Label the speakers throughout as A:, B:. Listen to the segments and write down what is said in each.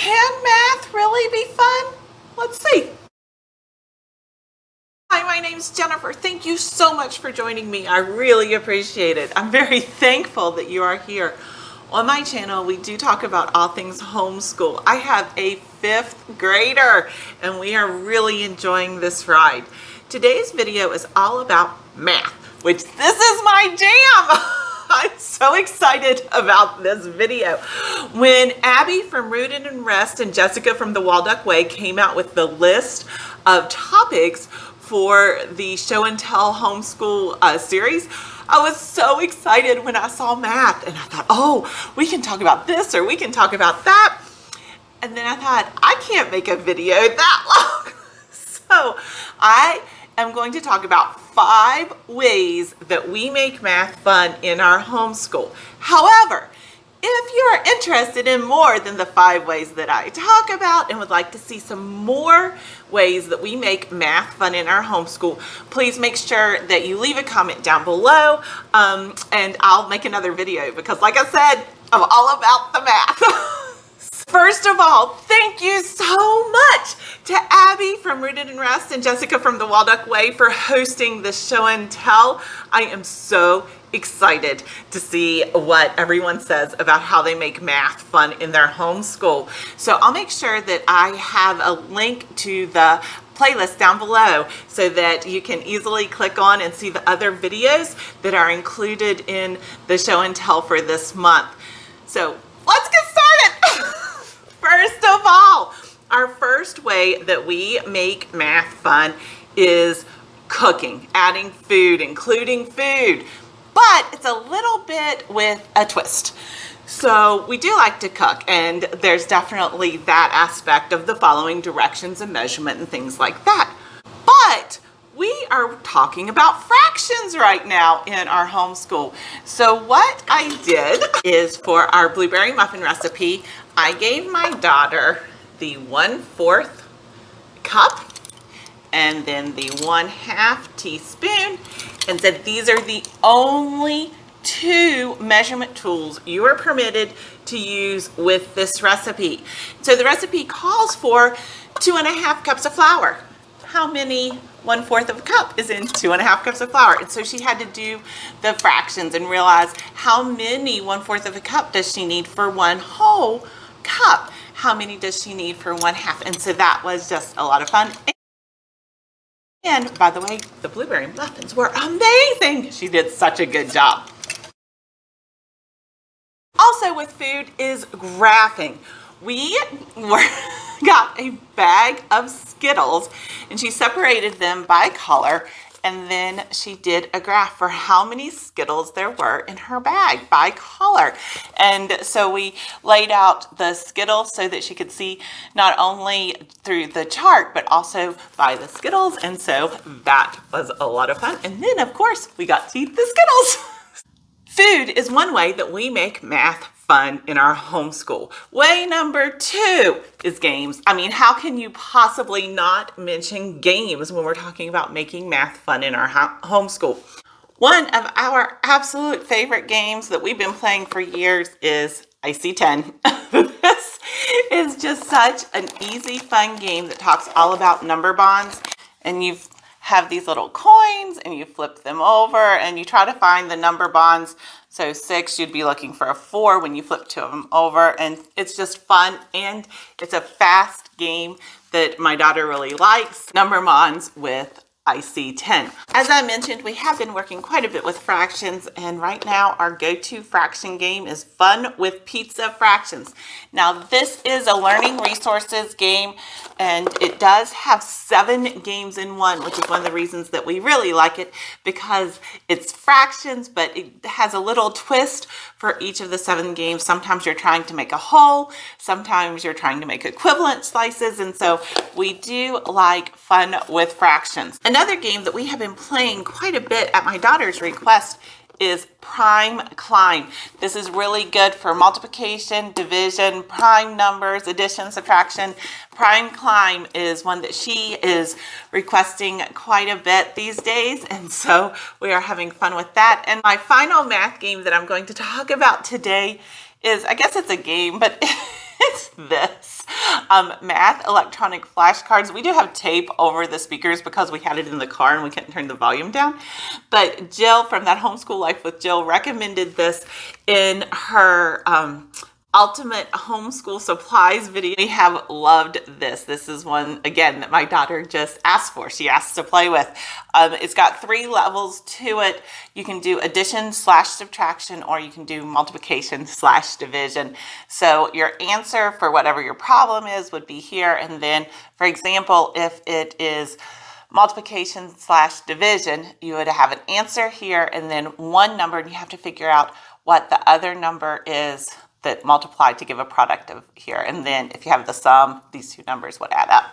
A: Can math really be fun? Let's see. Hi, my name's Jennifer. Thank you so much for joining me. I really appreciate it. I'm very thankful that you are here. On my channel, we do talk about all things homeschool. I have a 5th grader and we are really enjoying this ride. Today's video is all about math, which this is my jam. I'm so excited about this video. When Abby from Rooted and Rest and Jessica from the Waldock Way came out with the list of topics for the show and tell homeschool series, I was so excited when I saw math, and I thought, oh, we can talk about this or we can talk about that. And then I thought, I can't make a video that long. So I am going to talk about 5 ways that we make math fun in our homeschool. However, if you are interested in more than the 5 ways that I talk about and would like to see some more ways that we make math fun in our homeschool, please make sure that you leave a comment down below and I'll make another video because, like I said, I'm all about the math. First of all, thank you so much to Abby from Rooted and Rest and Jessica from the Waldock Way for hosting the show and tell. I am so excited to see what everyone says about how they make math fun in their homeschool. So I'll make sure that I have a link to the playlist down below so that you can easily click on and see the other videos that are included in the show and tell for this month. So let's get started. First of all, our first way that we make math fun is cooking, adding food, including food. But it's a little bit with a twist. So we do like to cook, and there's definitely that aspect of the following directions and measurement and things like that. But we are talking about fractions right now in our homeschool. So what I did is for our blueberry muffin recipe, I gave my daughter the 1/4 cup and then the 1/2 teaspoon and said these are the only 2 measurement tools you are permitted to use with this recipe. So the recipe calls for 2.5 cups of flour. How many 1/4 of a cup is in 2.5 cups of flour? And so she had to do the fractions and realize how many 1/4 of a cup does she need for 1 whole cup? How many does she need for 1/2? And so that was just a lot of fun. And by the way, the blueberry muffins were amazing. She did such a good job. Also with food is graphing. We got a bag of Skittles and she separated them by color, and then she did a graph for how many Skittles there were in her bag by color. And so we laid out the Skittles so that she could see not only through the chart, but also by the Skittles. And so that was a lot of fun. And then, of course, we got to eat the Skittles. Food is one way that we make math fun in our homeschool. Way number 2 is games. I mean, how can you possibly not mention games when we're talking about making math fun in our homeschool? One of our absolute favorite games that we've been playing for years is IC10. This is just such an easy, fun game that talks all about number bonds, and you have these little coins and you flip them over and you try to find the number bonds. So 6, you'd be looking for a 4 when you flip 2 of them over, and it's just fun, and it's a fast game that my daughter really likes. Number bonds with IC10. As I mentioned, we have been working quite a bit with fractions, and right now our go-to fraction game is Fun with Pizza Fractions. Now this is a learning resources game, and it does have 7 games in one, which is one of the reasons that we really like it, because it's fractions, but it has a little twist for each of the 7 games. Sometimes you're trying to make a whole, sometimes you're trying to make equivalent slices, and so we do like Fun with Fractions. Another game that we have been playing quite a bit at my daughter's request is Prime Climb. This is really good for multiplication, division, prime numbers, addition, subtraction. Prime Climb is one that she is requesting quite a bit these days, and so we are having fun with that. And my final math game that I'm going to talk about today is, I guess it's a game, but it's this. Math electronic flashcards. We do have tape over the speakers because we had it in the car and we couldn't turn the volume down. But Jill from that Homeschool Life with Jill recommended this in her Ultimate Homeschool Supplies video. We have loved this. This is one, again, that my daughter just asked for. She asked to play with. It's got 3 levels to it. You can do addition/subtraction, or you can do multiplication/division. So your answer for whatever your problem is would be here. And then, for example, if it is multiplication/division, you would have an answer here and then one number, and you have to figure out what the other number is that multiplied to give a product of here. And then if you have the sum, these 2 numbers would add up.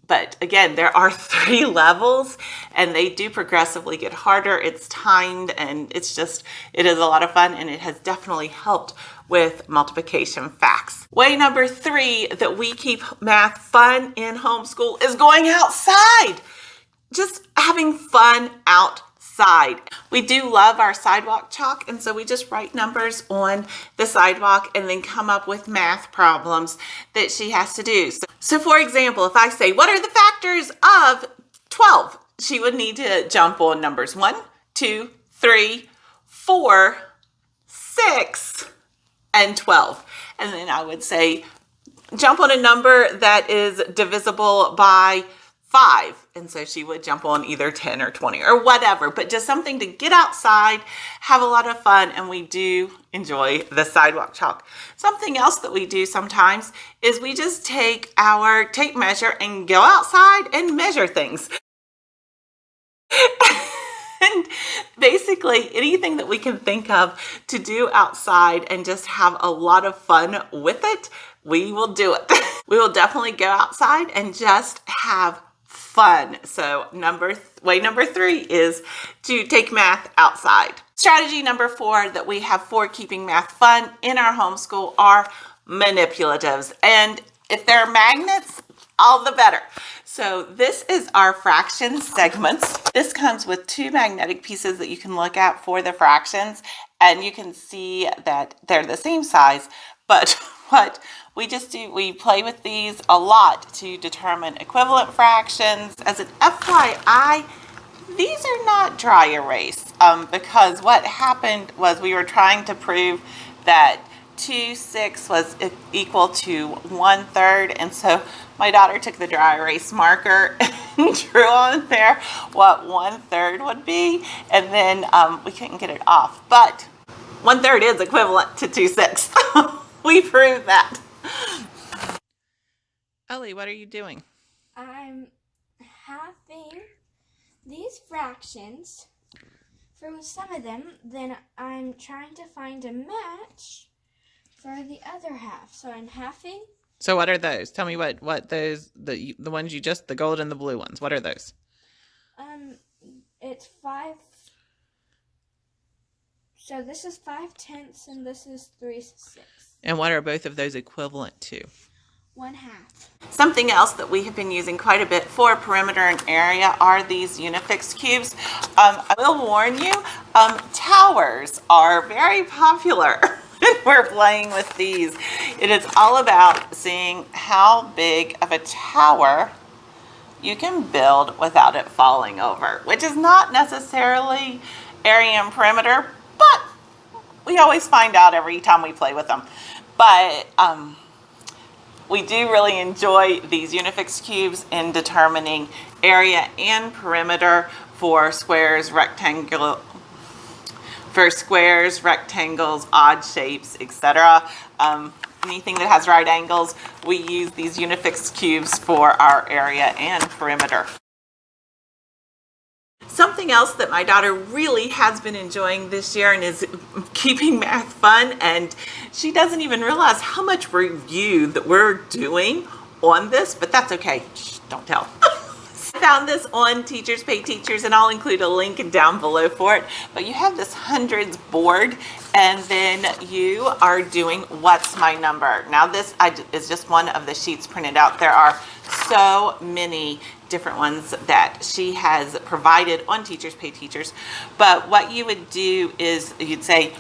A: But again, there are 3 levels and they do progressively get harder. It's timed and it is a lot of fun, and it has definitely helped with multiplication facts. Way number 3 that we keep math fun in homeschool is going outside. Just having fun outside. We do love our sidewalk chalk, and so we just write numbers on the sidewalk and then come up with math problems that she has to do. So for example, if I say, what are the factors of 12? She would need to jump on numbers 1, 2, 3, 4, 6, and 12. And then I would say, jump on a number that is divisible by 5. And so she would jump on either 10 or 20 or whatever, but just something to get outside, have a lot of fun, and we do enjoy the sidewalk chalk. Something else that we do sometimes is we just take our tape measure and go outside and measure things. And basically anything that we can think of to do outside and just have a lot of fun with it, we will do it. We will definitely go outside and just have fun. So way number 3 is to take math outside. Strategy number 4 that we have for keeping math fun in our homeschool are manipulatives. And if they're magnets, all the better. So this is our fraction segments. This comes with 2 magnetic pieces that you can look at for the fractions, and you can see that they're the same size, but what we just do, we play with these a lot to determine equivalent fractions. As an FYI, these are not dry erase because what happened was we were trying to prove that 2/6 was equal to 1/3, and so my daughter took the dry erase marker and drew on there what 1/3 would be, and then we couldn't get it off. But 1/3 is equivalent to 2/6. We proved that. Ellie, what are you doing?
B: I'm having these fractions for some of them, then I'm trying to find a match for the other half. So I'm halving.
A: So what are those? Tell me what those, the ones you just, the gold and the blue ones, what are those?
B: It's 5. So this is 5/10 and this is 3/6.
A: And what are both of those equivalent to?
B: 1/2.
A: Something else that we have been using quite a bit for perimeter and area are these Unifix Cubes. I will warn you, towers are very popular when we're playing with these. It is all about seeing how big of a tower you can build without it falling over, which is not necessarily area and perimeter, but we always find out every time we play with them. But we do really enjoy these Unifix Cubes in determining area and perimeter for squares, rectangles, odd shapes, etc. Anything that has right angles, we use these Unifix Cubes for our area and perimeter. Something else that my daughter really has been enjoying this year and is keeping math fun, and she doesn't even realize how much review that we're doing on this, but that's okay. Shh, don't tell. I found this on Teachers Pay Teachers, and I'll include a link down below for it. But you have this hundreds board, and then you are doing what's my number. Now this is just one of the sheets printed out. There are so many different ones that she has provided on Teachers Pay Teachers. But what you would do is you'd say,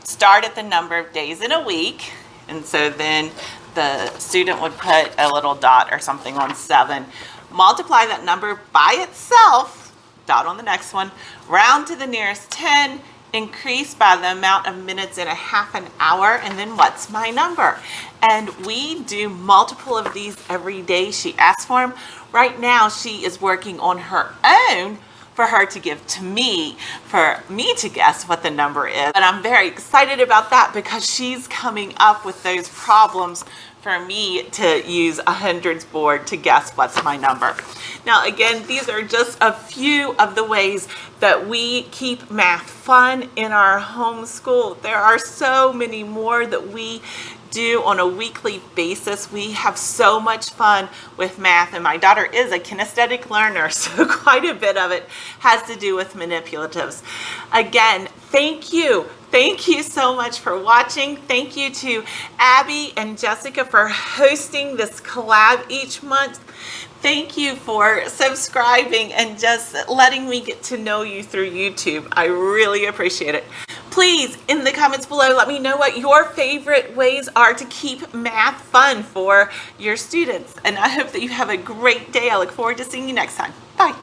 A: start at the number of days in a week. And so then the student would put a little dot or something on 7, multiply that number by itself, dot on the next one, round to the nearest 10, increase by the amount of minutes in a half an hour, and then what's my number? And we do multiple of these every day. She asks for them. Right now she is working on her own for her to give to me, for me to guess what the number is. And I'm very excited about that because she's coming up with those problems for me to use a hundreds board to guess what's my number. Now again, these are just a few of the ways that we keep math fun in our homeschool. There are so many more that we do on a weekly basis. We have so much fun with math, and my daughter is a kinesthetic learner, so quite a bit of it has to do with manipulatives. Again, thank you. Thank you so much for watching. Thank you to Abby and Jessica for hosting this collab each month. Thank you for subscribing and just letting me get to know you through YouTube. I really appreciate it. Please, in the comments below, let me know what your favorite ways are to keep math fun for your students. And I hope that you have a great day. I look forward to seeing you next time. Bye.